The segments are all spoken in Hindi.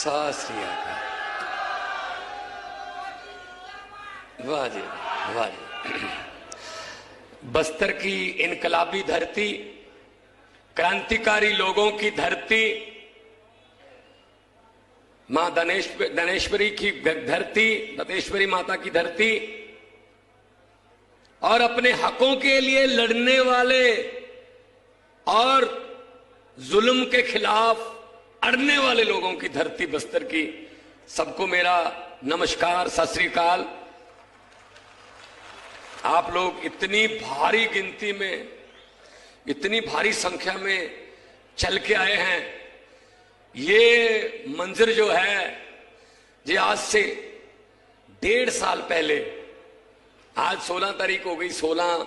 सत श्री अकाल। वाह जी वाह जी। बस्तर की इनकलाबी धरती, क्रांतिकारी लोगों की धरती, मां दनेश्वरी की धरती, दंतेश्वरी माता की धरती, और अपने हकों के लिए लड़ने वाले और जुल्म के खिलाफ अड़ने वाले लोगों की धरती बस्तर की। सबको मेरा नमस्कार, सत श्री अकाल। आप लोग इतनी भारी गिनती में, इतनी भारी संख्या में चल के आए हैं। ये मंजर जो है, ये आज से 1.5 साल पहले, आज 16 तारीख हो गई, 16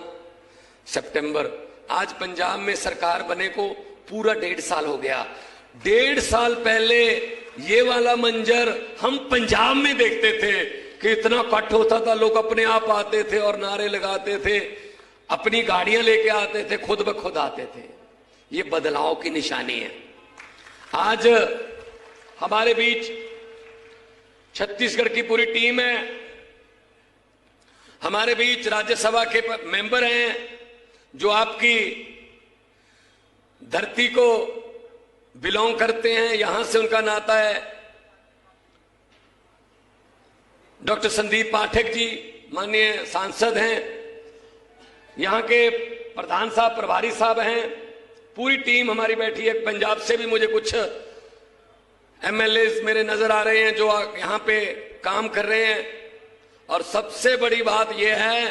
सितंबर, आज पंजाब में सरकार बने को पूरा 1.5 साल हो गया। 1.5 साल पहले ये वाला मंजर हम पंजाब में देखते थे कि इतना इकट्ठ होता था, लोग अपने आप आते थे और नारे लगाते थे, अपनी गाड़ियां लेके आते थे, खुद ब खुद आते थे। ये बदलाव की निशानी है। आज हमारे बीच छत्तीसगढ़ की पूरी टीम है, हमारे बीच राज्यसभा के मेंबर हैं जो आपकी धरती को बिलोंग करते हैं, यहां से उनका नाता है। डॉक्टर संदीप पाठक जी माननीय सांसद हैं, यहां के प्रधान साहब, प्रभारी साहब हैं, पूरी टीम हमारी बैठी है। पंजाब से भी मुझे कुछ एमएलए मेरे नजर आ रहे हैं जो यहां पे काम कर रहे हैं। और सबसे बड़ी बात यह है,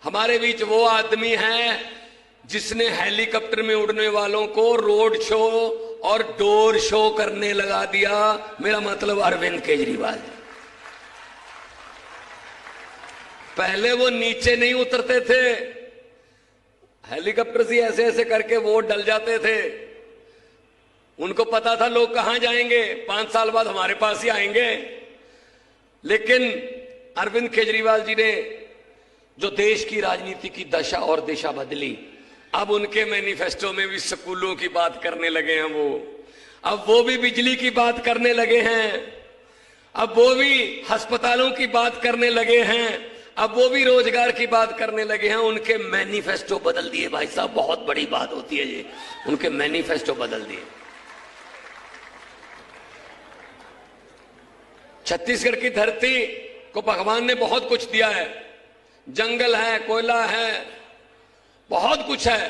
हमारे बीच वो आदमी है जिसने हेलीकॉप्टर में उड़ने वालों को रोड शो और डोर शो करने लगा दिया। मेरा मतलब अरविंद केजरीवाल। पहले वो नीचे नहीं उतरते थे, हेलीकॉप्टर से ऐसे ऐसे करके वोट डल जाते थे। उनको पता था लोग कहां जाएंगे, 5 साल बाद हमारे पास ही आएंगे। लेकिन अरविंद केजरीवाल जी ने जो देश की राजनीति की दशा और दिशा बदली, अब उनके मैनिफेस्टो में भी स्कूलों की बात करने लगे हैं वो, अब वो भी बिजली की बात करने लगे हैं, अब वो भी अस्पतालों की बात करने लगे हैं, अब वो भी रोजगार की बात करने लगे हैं। उनके मैनिफेस्टो बदल दिए भाई साहब, बहुत बड़ी बात होती है ये, उनके मैनिफेस्टो बदल दिए। छत्तीसगढ़ की धरती को भगवान ने बहुत कुछ दिया है, जंगल है, कोयला है, बहुत कुछ है,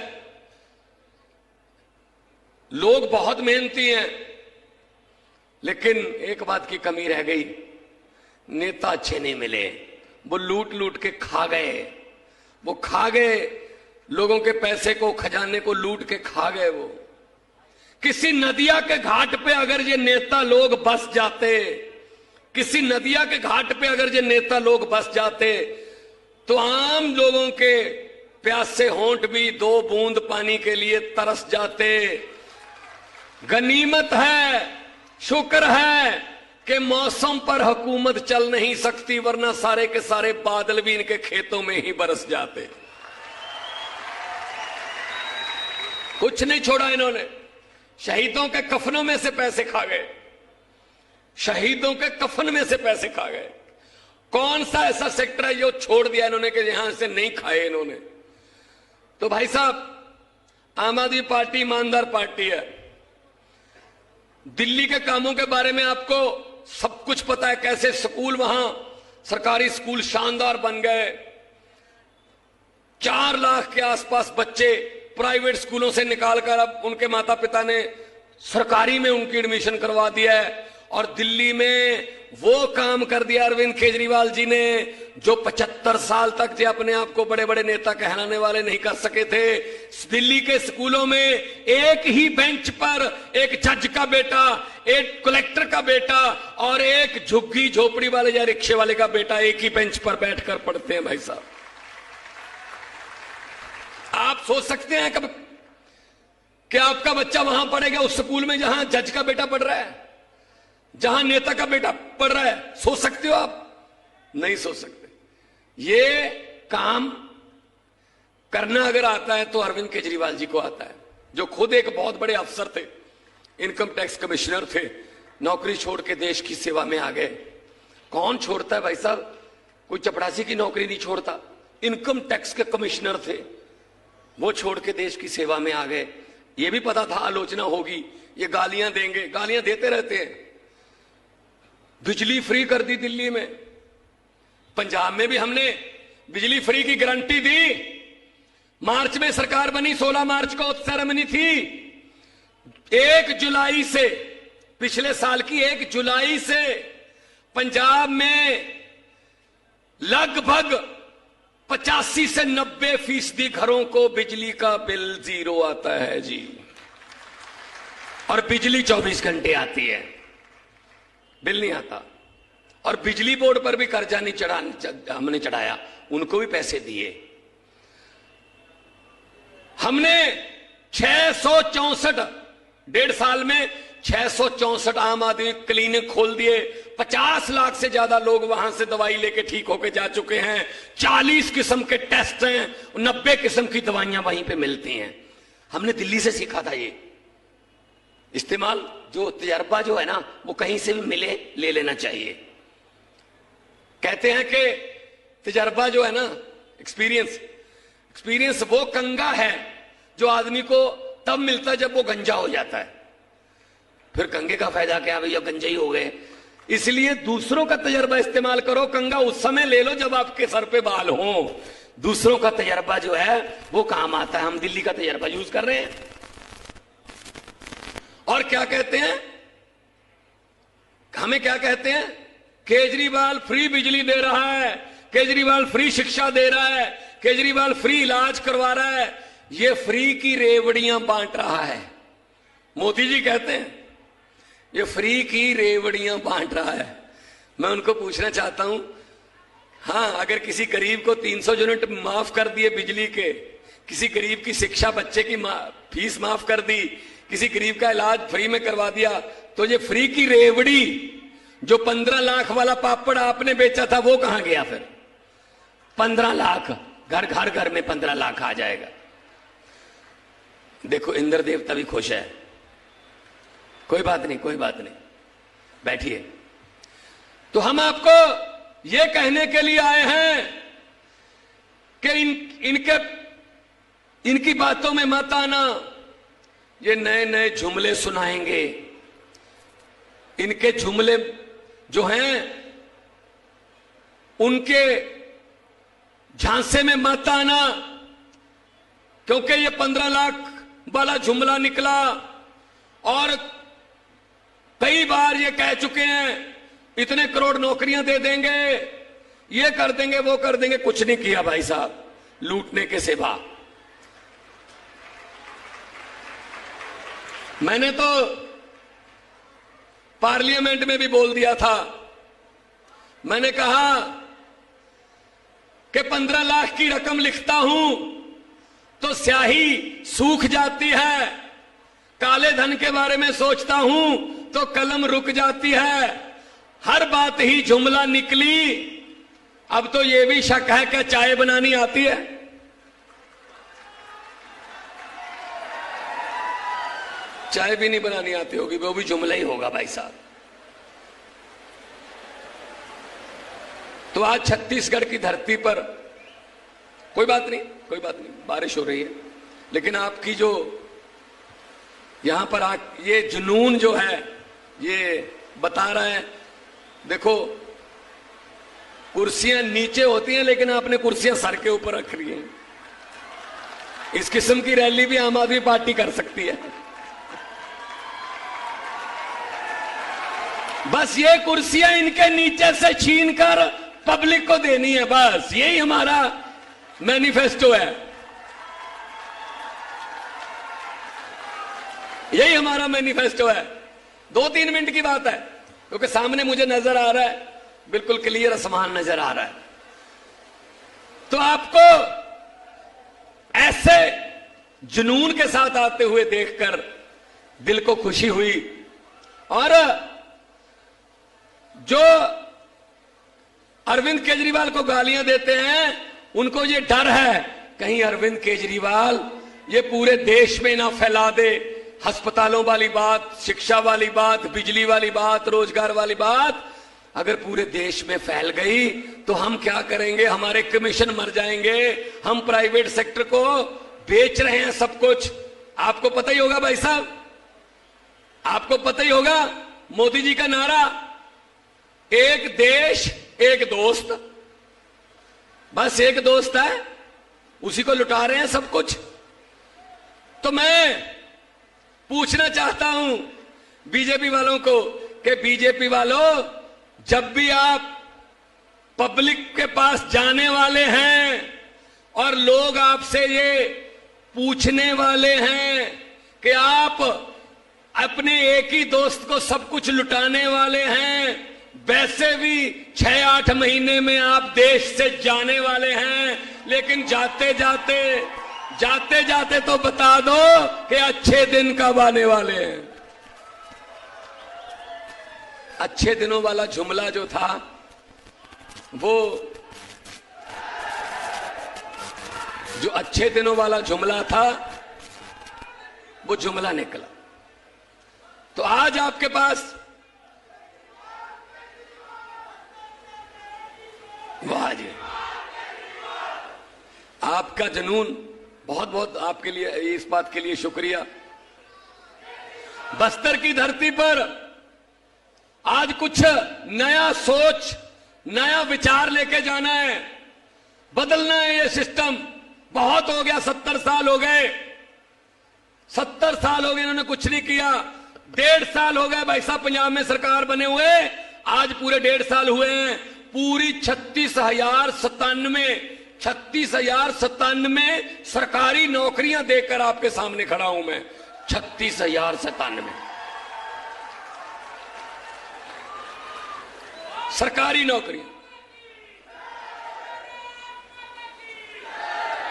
लोग बहुत मेहनती हैं। लेकिन एक बात की कमी रह गई, नेता अच्छे नहीं मिले। वो लूट लूट के खा गए, वो खा गए लोगों के पैसे को, खजाने को लूट के खा गए वो। किसी नदिया के घाट पे अगर ये नेता लोग बस जाते, किसी नदिया के घाट पे अगर ये नेता लोग बस जाते, तो आम लोगों के प्यासे होंठ भी 2 बूंद पानी के लिए तरस जाते। गनीमत है, शुक्र है कि मौसम पर हुकूमत चल नहीं सकती, वरना सारे के सारे बादल भी इनके खेतों में ही बरस जाते। कुछ नहीं छोड़ा इन्होंने। शहीदों के कफनों में से पैसे खा गए, शहीदों के कफन में से पैसे खा गए। कौन सा ऐसा सेक्टर है जो छोड़ दिया इन्होंने कि यहां से नहीं खाए इन्होंने? तो भाई साहब, आम आदमी पार्टी ईमानदार पार्टी है। दिल्ली के कामों के बारे में आपको सब कुछ पता है, कैसे स्कूल वहां सरकारी स्कूल शानदार बन गए। 4 लाख के आसपास बच्चे प्राइवेट स्कूलों से निकालकर अब उनके माता पिता ने सरकारी में उनकी एडमिशन करवा दिया है। और दिल्ली में वो काम कर दिया अरविंद केजरीवाल जी ने जो 75 साल तक जो अपने आप को बड़े बड़े नेता कहलाने वाले नहीं कर सके थे। दिल्ली के स्कूलों में एक ही बेंच पर एक जज का बेटा, एक कलेक्टर का बेटा और एक झुग्गी झोपड़ी वाले या रिक्शे वाले का बेटा एक ही बेंच पर बैठकर पढ़ते हैं। भाई साहब, आप सोच सकते हैं कब कि आपका बच्चा वहां पढ़ेगा उस स्कूल में जहां जज का बेटा पढ़ रहा है, जहां नेता का बेटा पढ़ रहा है? सोच सकते हो आप? नहीं सोच सकते। ये काम करना अगर आता है तो अरविंद केजरीवाल जी को आता है, जो खुद एक बहुत बड़े अफसर थे, इनकम टैक्स कमिश्नर थे, नौकरी छोड़ के देश की सेवा में आ गए। कौन छोड़ता है भाई साहब? कोई चपरासी की नौकरी नहीं छोड़ता। इनकम टैक्स के कमिश्नर थे, वो छोड़ के देश की सेवा में आ गए। ये भी पता था आलोचना होगी, ये गालियां देंगे, गालियां देते रहते हैं। बिजली फ्री कर दी दिल्ली में, पंजाब में भी हमने बिजली फ्री की गारंटी दी। मार्च में सरकार बनी, 16 मार्च को सेरेमनी थी। 1 जुलाई से, पिछले साल की 1 जुलाई से पंजाब में लगभग 85 से 90% घरों को बिजली का बिल 0 आता है जी। और बिजली 24 घंटे आती है, बिल नहीं आता। और बिजली बोर्ड पर भी कर्जा नहीं हमने चढ़ाया, उनको भी पैसे दिए। हमने 664 1.5 साल में 664 आम आदमी क्लिनिक खोल दिए। 50 लाख से ज्यादा लोग वहां से दवाई लेके ठीक होके जा चुके हैं। 40 किस्म के टेस्ट हैं, 90 किस्म की दवाइयां वहीं पे मिलती हैं। हमने दिल्ली से सीखा था ये इस्तेमाल। जो तजर्बा जो है ना, वो कहीं से भी मिले, ले लेना चाहिए। कहते हैं कि तजर्बा जो है ना, एक्सपीरियंस वो कंगा है जो आदमी को तब मिलता है जब वो गंजा हो जाता है। फिर कंगे का फायदा क्या, भैया गंजे ही हो गए। इसलिए दूसरों का तजर्बा इस्तेमाल करो। कंगा उस समय ले लो जब आपके सर पे बाल हो। दूसरों का तजर्बा जो है वो काम आता है। हम दिल्ली का तजर्बा यूज कर रहे हैं। और क्या कहते हैं, हमें क्या कहते हैं? केजरीवाल फ्री बिजली दे रहा है, केजरीवाल फ्री शिक्षा दे रहा है, केजरीवाल फ्री इलाज करवा रहा है। ये फ्री की रेवड़ियां बांट रहा है। मोदी जी कहते हैं ये फ्री की रेवड़ियां बांट रहा है। मैं उनको पूछना चाहता हूं, हां, अगर किसी गरीब को 300 यूनिट माफ कर दिए बिजली के, किसी गरीब की शिक्षा, बच्चे की फीस माफ कर दी, किसी गरीब का इलाज फ्री में करवा दिया, तो ये फ्री की रेवड़ी, जो 15 लाख वाला पापड़ आपने बेचा था, वो कहां गया? फिर 15 लाख, घर में 15 लाख आ जाएगा। देखो इंद्र देवता भी खुश है। कोई बात नहीं, बैठिए। तो हम आपको ये कहने के लिए आए हैं कि इनकी बातों में मत आना। ये नए नए जुमले सुनाएंगे। इनके जुमले जो हैं उनके झांसे में मत आना, क्योंकि ये 15 लाख वाला जुमला निकला और कई बार ये कह चुके हैं इतने करोड़ नौकरियां दे देंगे, ये कर देंगे, वो कर देंगे। कुछ नहीं किया भाई साहब, लूटने के सिवा। मैंने तो पार्लियामेंट में भी बोल दिया था। मैंने कहा कि 15 लाख की रकम लिखता हूं तो स्याही सूख जाती है, काले धन के बारे में सोचता हूं तो कलम रुक जाती है। हर बात ही जुमला निकली। अब तो यह भी शक है कि चाय बनानी आती है। चाय भी नहीं बनानी आती होगी, वो भी जुमला ही होगा भाई साहब। तो आज छत्तीसगढ़ की धरती पर कोई बात नहीं, बारिश हो रही है, लेकिन आपकी जो यहां पर ये जुनून जो है ये बता रहा है। देखो कुर्सियां नीचे होती हैं, लेकिन आपने कुर्सियां सर के ऊपर रख ली हैं। इस किस्म की रैली भी आम आदमी पार्टी कर सकती है। बस ये कुर्सियां इनके नीचे से छीनकर पब्लिक को देनी है, बस यही हमारा मैनिफेस्टो है, यही हमारा मैनिफेस्टो है। 2-3 मिनट की बात है, क्योंकि सामने मुझे नजर आ रहा है, बिल्कुल क्लियर आसमान नजर आ रहा है। तो आपको ऐसे जुनून के साथ आते हुए देखकर दिल को खुशी हुई। और जो अरविंद केजरीवाल को गालियां देते हैं, उनको ये डर है कहीं अरविंद केजरीवाल ये पूरे देश में ना फैला दे, अस्पतालों वाली बात, शिक्षा वाली बात, बिजली वाली बात, रोजगार वाली बात अगर पूरे देश में फैल गई तो हम क्या करेंगे? हमारे कमीशन मर जाएंगे। हम प्राइवेट सेक्टर को बेच रहे हैं सब कुछ। आपको पता ही होगा भाई साहब, आपको पता ही होगा मोदी जी का नारा, एक देश एक दोस्त। बस एक दोस्त है, उसी को लुटा रहे हैं सब कुछ। तो मैं पूछना चाहता हूं बीजेपी वालों को कि बीजेपी वालों, जब भी आप पब्लिक के पास जाने वाले हैं और लोग आपसे ये पूछने वाले हैं कि आप अपने एक ही दोस्त को सब कुछ लुटाने वाले हैं, वैसे भी 6-8 महीने में आप देश से जाने वाले हैं, लेकिन जाते जाते तो बता दो कि अच्छे दिन कब आने वाले हैं। अच्छे दिनों वाला जुमला जो था वो जो अच्छे दिनों वाला जुमला था वो जुमला निकला। तो आज आपके पास वाह जी, आपका जुनून, बहुत बहुत आपके लिए, इस बात के लिए शुक्रिया। बस्तर की धरती पर आज कुछ नया सोच, नया विचार लेके जाना है, बदलना है ये सिस्टम। बहुत हो गया, 70 साल हो गए, 70 साल हो गए इन्होंने कुछ नहीं किया। 1.5 साल हो गए भाई साहब पंजाब में सरकार बने हुए, आज पूरे 1.5 साल हुए हैं। पूरी 36,097 सरकारी नौकरियां देकर आपके सामने खड़ा हूं मैं। 36,097 सरकारी नौकरियां।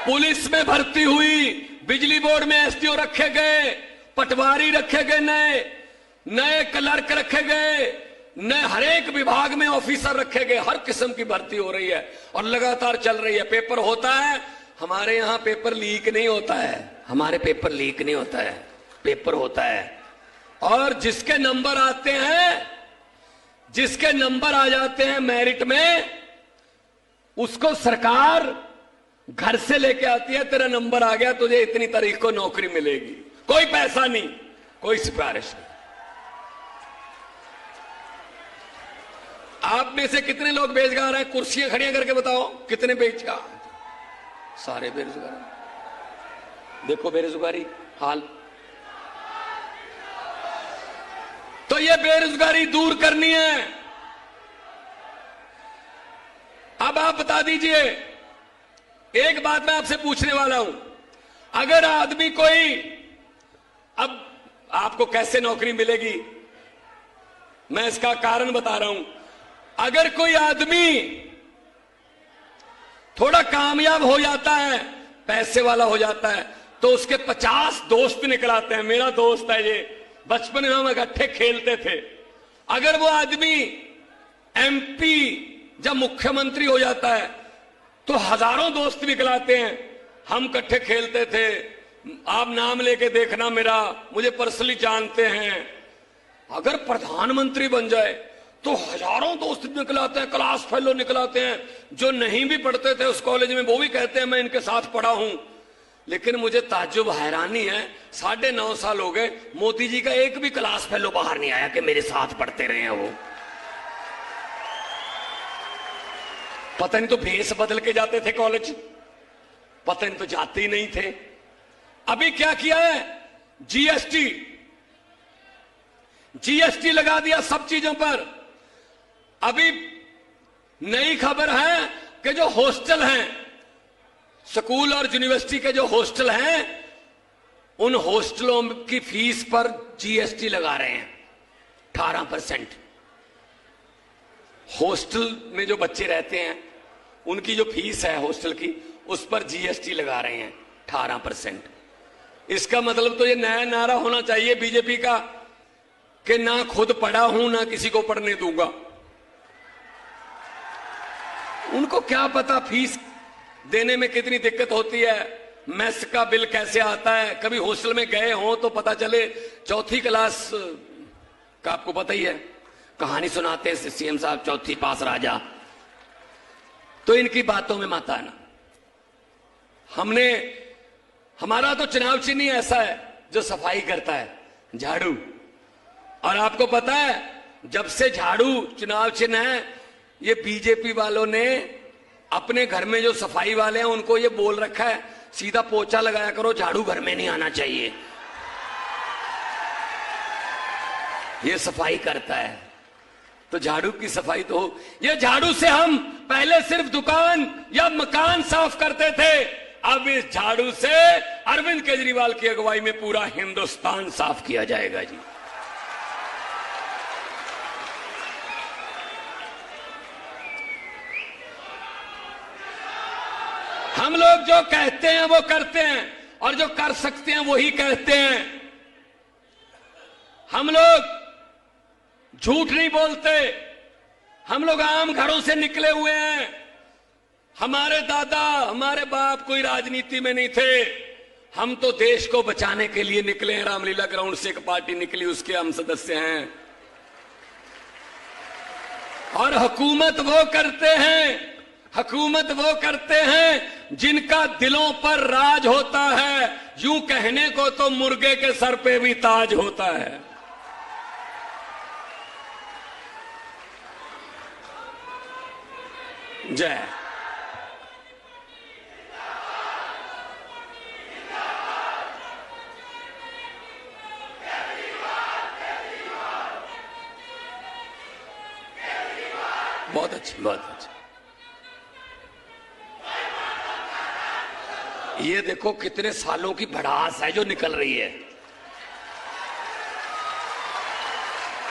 पुलिस में भर्ती हुई, बिजली बोर्ड में एसडीओ रखे गए, पटवारी रखे गए, नए क्लर्क रखे गए, नए हर एक विभाग में ऑफिसर रखे गए। हर किस्म की भर्ती हो रही है और लगातार चल रही है। पेपर होता है, हमारे यहां पेपर लीक नहीं होता है, हमारे पेपर लीक नहीं होता है, पेपर होता है। और जिसके नंबर आते हैं, जिसके नंबर आ जाते हैं मेरिट में, उसको सरकार घर से लेके आती है, तेरा नंबर आ गया, तुझे इतनी तारीख को नौकरी मिलेगी। कोई पैसा नहीं, कोई सिफारिश नहीं। आप में से कितने लोग बेरोजगार हैं? कुर्सियां खड़ियां करके बताओ कितने बेरोजगार? सारे बेरोजगार। देखो बेरोजगारी हाल। तो ये बेरोजगारी दूर करनी है। अब आप बता दीजिए, एक बात मैं आपसे पूछने वाला हूं, अगर आदमी कोई, अब आपको कैसे नौकरी मिलेगी मैं इसका कारण बता रहा हूं। अगर कोई आदमी थोड़ा कामयाब हो जाता है, पैसे वाला हो जाता है, तो उसके 50 दोस्त निकल आते हैं। मेरा दोस्त है ये, बचपन में हम इकट्ठे खेलते थे। अगर वो आदमी एमपी जब मुख्यमंत्री हो जाता है तो हजारों दोस्त निकल आते हैं। हम इकट्ठे खेलते थे, आप नाम लेके देखना मेरा, मुझे पर्सनली जानते हैं। अगर प्रधानमंत्री बन जाए तो हजारों दोस्त निकल आते हैं, क्लास फेलो निकल आते हैं। जो नहीं भी पढ़ते थे उस कॉलेज में वो भी कहते हैं मैं इनके साथ पढ़ा हूं। लेकिन मुझे ताज्जुब, हैरानी है, 9.5 साल हो गए, मोदी जी का एक भी क्लास फेलो बाहर नहीं आया कि मेरे साथ पढ़ते रहे हैं वो। पता नहीं तो भेष बदल के जाते थे कॉलेज, पता नहीं तो जाते ही नहीं थे। अभी क्या किया है? जीएसटी लगा दिया सब चीजों पर। अभी नई खबर है कि जो हॉस्टल हैं, स्कूल और यूनिवर्सिटी के जो हॉस्टल हैं, उन हॉस्टलों की फीस पर जीएसटी लगा रहे हैं 18%। हॉस्टल में जो बच्चे रहते हैं उनकी जो फीस है हॉस्टल की, उस पर जीएसटी लगा रहे हैं 18%। इसका मतलब तो ये नया नारा होना चाहिए बीजेपी का कि ना खुद पढ़ा हूं ना किसी को पढ़ने दूंगा। उनको क्या पता फीस देने में कितनी दिक्कत होती है, मेस का बिल कैसे आता है। कभी हॉस्टल में गए हो तो पता चले, चौथी क्लास का आपको पता ही है, कहानी सुनाते हैं सीएम साहब, चौथी पास राजा। तो इनकी बातों में मत आना। हमारा तो चुनाव चिन्ह ऐसा है जो सफाई करता है, झाड़ू। और आपको पता है, जब से झाड़ू चुनाव चिन्ह है, ये बीजेपी वालों ने अपने घर में जो सफाई वाले हैं उनको ये बोल रखा है, सीधा पोछा लगाया करो, झाड़ू घर में नहीं आना चाहिए। ये सफाई करता है, तो झाड़ू की सफाई तो हो। ये झाड़ू से हम पहले सिर्फ दुकान या मकान साफ करते थे, अब इस झाड़ू से अरविंद केजरीवाल की अगुवाई में पूरा हिंदुस्तान साफ किया जाएगा जी। हम लोग जो कहते हैं वो करते हैं, और जो कर सकते हैं वही कहते हैं। हम लोग झूठ नहीं बोलते। हम लोग आम घरों से निकले हुए हैं। हमारे दादा, हमारे बाप कोई राजनीति में नहीं थे। हम तो देश को बचाने के लिए निकले हैं। रामलीला ग्राउंड से एक पार्टी निकली, उसके हम सदस्य हैं। और हुकूमत वो करते हैं जिनका दिलों पर राज होता है। यूं कहने को तो मुर्गे के सर पे भी ताज होता है। जय। बहुत अच्छी, बहुत अच्छी। ये देखो कितने सालों की भड़ास है जो निकल रही है।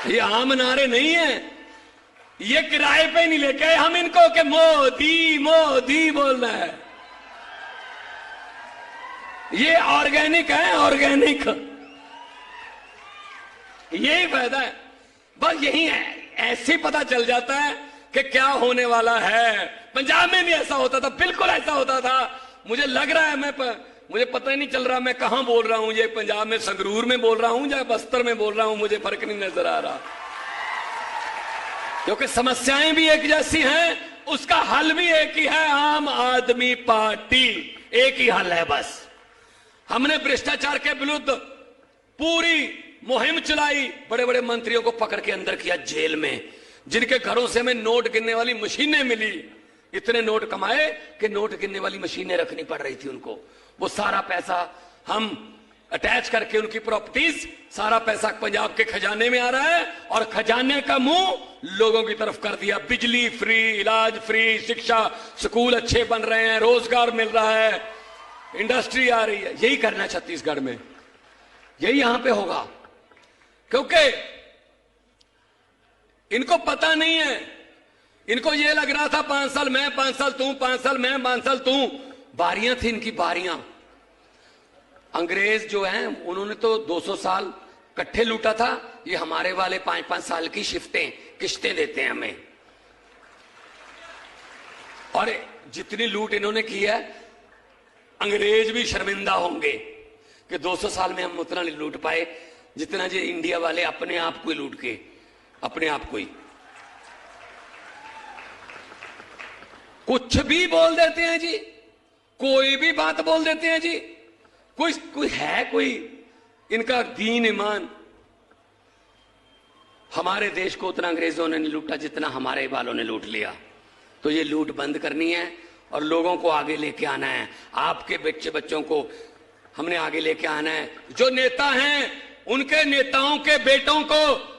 ये आम नारे नहीं है, ये किराए पे नहीं लेके आए हम इनको कि मोदी मोदी बोलना है। ये ऑर्गेनिक है, ऑर्गेनिक। यही फायदा है, बस यही है। ऐसे पता चल जाता है कि क्या होने वाला है। पंजाब में भी ऐसा होता था, बिल्कुल ऐसा होता था। मुझे लग रहा है मुझे पता ही नहीं चल रहा मैं कहां बोल रहा हूं। ये पंजाब में संगरूर में बोल रहा हूं या बस्तर में बोल रहा हूं, मुझे फर्क नहीं नजर आ रहा। क्योंकि समस्याएं भी एक जैसी हैं, उसका हल भी एक ही है। आम आदमी पार्टी एक ही हल है बस। हमने भ्रष्टाचार के विरुद्ध पूरी मुहिम चलाई। बड़े बड़े मंत्रियों को पकड़ के अंदर किया जेल में, जिनके घरों से हमें नोट गिनने वाली मशीनें मिली। इतने नोट कमाए कि नोट गिनने वाली मशीनें रखनी पड़ रही थी उनको। वो सारा पैसा हम अटैच करके उनकी प्रॉपर्टीज, सारा पैसा पंजाब के खजाने में आ रहा है, और खजाने का मुंह लोगों की तरफ कर दिया। बिजली फ्री, इलाज फ्री, शिक्षा, स्कूल अच्छे बन रहे हैं, रोजगार मिल रहा है, इंडस्ट्री आ रही है। यही करना छत्तीसगढ़ में, यही यहां पे होगा। क्योंकि इनको पता नहीं है, इनको ये लग रहा था 5 साल मैं, 5 साल तू, 5 साल मैं, 5 साल तू। बारियां थी इनकी, बारियां। अंग्रेज जो हैं उन्होंने तो 200 साल इकट्ठे लूटा था। ये हमारे वाले 5-5 साल की किश्तें देते हैं हमें। और जितनी लूट इन्होंने की है, अंग्रेज भी शर्मिंदा होंगे कि 200 साल में हम उतना नहीं लूट पाए जितना जो इंडिया वाले अपने आप को लूट के, अपने आप को ही कुछ भी बोल देते हैं जी। कोई भी बात बोल देते हैं जी। कोई है कोई इनका दीन ईमान। हमारे देश को उतना अंग्रेजों ने नहीं लूटा जितना हमारे वालों ने लूट लिया। तो ये लूट बंद करनी है और लोगों को आगे लेके आना है। आपके बच्चों को हमने आगे लेके आना है। जो नेता हैं उनके नेताओं के बेटों को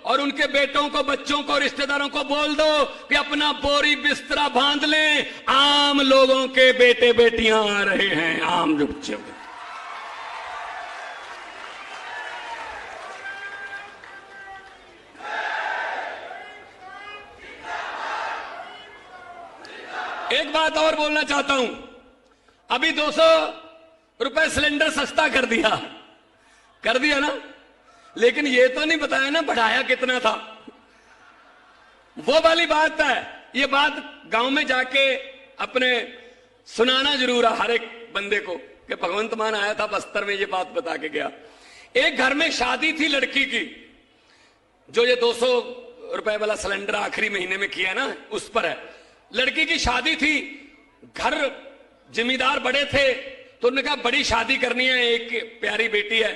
और उनके बेटों को, बच्चों को, रिश्तेदारों को बोल दो कि अपना बोरी बिस्तरा बांध लें। आम लोगों के बेटे बेटियां आ रहे हैं, आम बच्चे। एक बात और बोलना चाहता हूं। अभी 200 रुपए सिलेंडर सस्ता कर दिया ना, लेकिन ये तो नहीं बताया ना बढ़ाया कितना था। वो वाली बात है। ये बात गांव में जाके अपने सुनाना जरूर है हर एक बंदे को कि भगवंत मान आया था बस्तर में, ये बात बता के गया। एक घर में शादी थी लड़की की, जो ये 200 रुपए वाला सिलेंडर आखिरी महीने में किया ना, उस पर है। लड़की की शादी थी, घर जिम्मेदार बड़े थे, तो उन्होंने कहा बड़ी शादी करनी है, एक प्यारी बेटी है,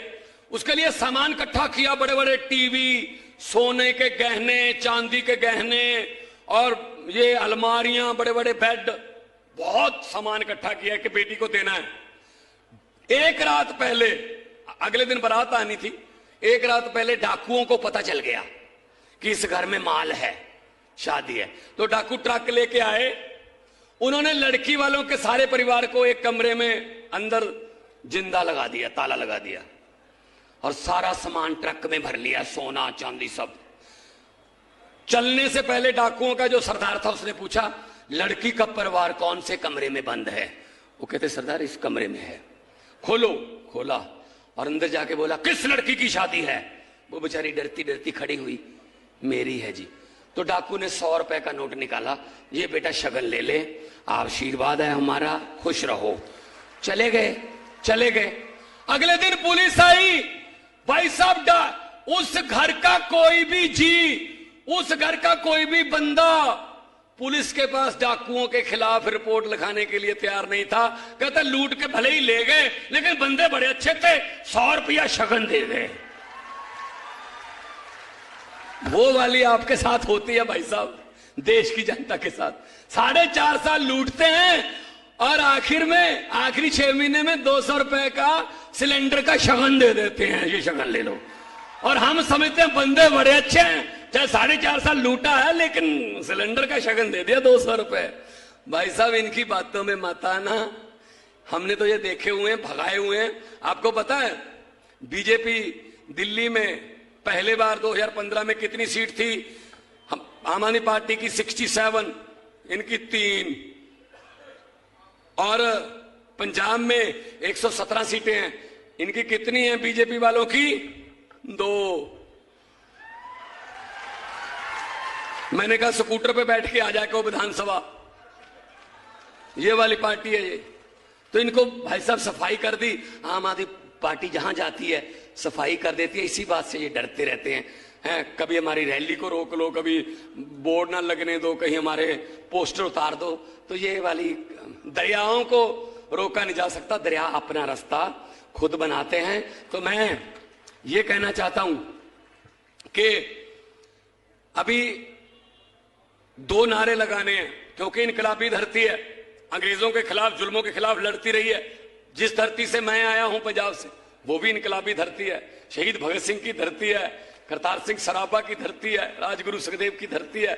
उसके लिए सामान इकट्ठा किया, बड़े बड़े टीवी, सोने के गहने, चांदी के गहने, और ये अलमारियां, बड़े बड़े बेड, बहुत सामान इकट्ठा किया कि बेटी को देना है। एक रात पहले, अगले दिन बारात आनी थी, एक रात पहले डाकुओं को पता चल गया कि इस घर में माल है, शादी है। तो डाकू ट्रक लेके आए, उन्होंने लड़की वालों के सारे परिवार को एक कमरे में अंदर जिंदा लगा दिया, ताला लगा दिया, और सारा सामान ट्रक में भर लिया, सोना चांदी सब। चलने से पहले डाकुओं का जो सरदार था उसने पूछा, लड़की का परिवार कौन से कमरे में बंद है? वो कहते सरदार इस कमरे में है। खोलो, खोला, और अंदर जाके बोला किस लड़की की शादी है? वो बेचारी डरती डरती खड़ी हुई, मेरी है जी। तो डाकू ने 100 रुपए का नोट निकाला, ये बेटा शगन ले ले, आशीर्वाद है हमारा, खुश रहो। चले गए, चले गए। अगले दिन पुलिस आई, भाई साहब उस घर का कोई भी जी, उस घर का कोई भी बंदा पुलिस के पास डाकुओं के खिलाफ रिपोर्ट लिखाने के लिए तैयार नहीं था। कहते लूट के भले ही ले गए, लेकिन बंदे बड़े अच्छे थे, 100 रुपया शगन दे गए। वो वाली आपके साथ होती है भाई साहब, देश की जनता के साथ। 4.5 साल लूटते हैं और आखिर में, आखिरी 6 महीने में 200 रुपए का सिलेंडर का शगन दे देते हैं, ये शगन ले लो। और हम समझते हैं बंदे बड़े अच्छे हैं, चाहे 4.5 साल लूटा है, लेकिन सिलेंडर का शगन दे दिया 200 रुपए। भाई साहब इनकी बातों में मत आना, हमने तो ये देखे हुए हैं, भगाए हुए हैं। आपको पता है बीजेपी दिल्ली में पहले बार 2015 में कितनी सीट थी? आम आदमी पार्टी की 67, इनकी 3, और पंजाब में 117 सीटें हैं, इनकी कितनी हैं बीजेपी वालों की? 2। मैंने कहा स्कूटर पे बैठ के आ जाके विधानसभा, ये वाली पार्टी है ये। तो इनको भाई साहब सफाई कर दी, आम आदमी पार्टी जहां जाती है सफाई कर देती है, इसी बात से ये डरते रहते हैं। कभी हमारी रैली को रोक लो, कभी बोर्ड ना लगने दो, कहीं हमारे पोस्टर उतार दो। तो ये वाली दरियाओं को रोका नहीं जा सकता, दरिया अपना रास्ता खुद बनाते हैं। तो मैं ये कहना चाहता हूं कि अभी 2 नारे लगाने हैं, क्योंकि इनकलाबी धरती है, अंग्रेजों के खिलाफ, जुल्मों के खिलाफ लड़ती रही है। जिस धरती से मैं आया हूं पंजाब से, वो भी इनकलाबी धरती है, शहीद भगत सिंह की धरती है, करतार सिंह सराभा की धरती है, राजगुरु सुखदेव की धरती है।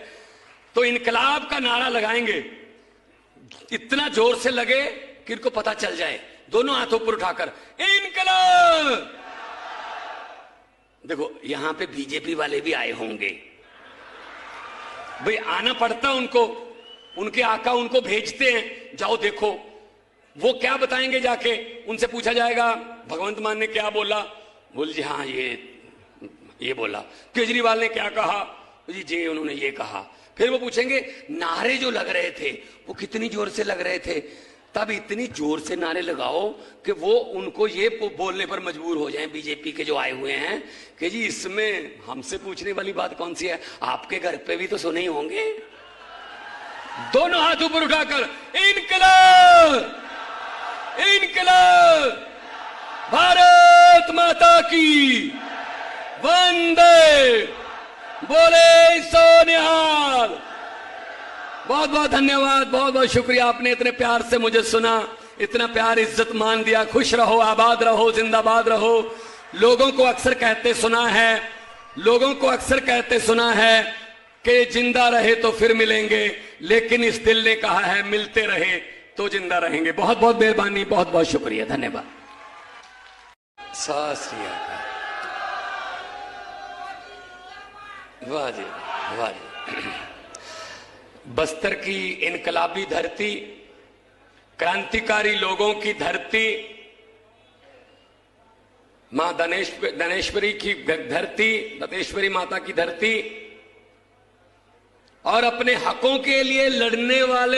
तो इनकलाब का नारा लगाएंगे, इतना जोर से लगे कि इनको पता चल जाए, दोनों हाथों पर उठाकर इनकलाब। देखो यहां पे बीजेपी वाले भी आए होंगे, भाई आना पड़ता उनको, उनके आका उनको भेजते हैं, जाओ देखो। वो क्या बताएंगे जाके? उनसे पूछा जाएगा भगवंत मान ने क्या बोला? बोल जी हाँ ये बोला। केजरीवाल ने क्या कहा? जी उन्होंने ये कहा। फिर वो पूछेंगे नारे जो लग रहे थे वो कितनी जोर से लग रहे थे? तब इतनी जोर से नारे लगाओ कि वो उनको ये बोलने पर मजबूर हो जाएं, बीजेपी के जो आए हुए हैं, कि जी इसमें हमसे पूछने वाली बात कौन सी है, आपके घर पे भी तो सुने ही होंगे। दोनों हाथ ऊपर उठाकर इनकलाब, इनकलाब, भारत माता की वंदे, बोले सो निहाल। बहुत बहुत धन्यवाद, बहुत बहुत शुक्रिया, आपने इतने प्यार से मुझे सुना, इतना प्यार इज्जत मान दिया। खुश रहो, आबाद रहो, जिंदाबाद रहो। लोगों को अक्सर कहते सुना है, लोगों को अक्सर कहते सुना है कि जिंदा रहे तो फिर मिलेंगे, लेकिन इस दिल ने कहा है मिलते रहे तो जिंदा रहेंगे। बहुत बहुत मेहरबानी, बहुत बहुत शुक्रिया, धन्यवाद। सत श्री अकाल। वाह जी, वाह जी। बस्तर की इनकलाबी धरती, क्रांतिकारी लोगों की धरती, मां दनेश्वरी की धरती, दंतेश्वरी माता की धरती, और अपने हकों के लिए लड़ने वाले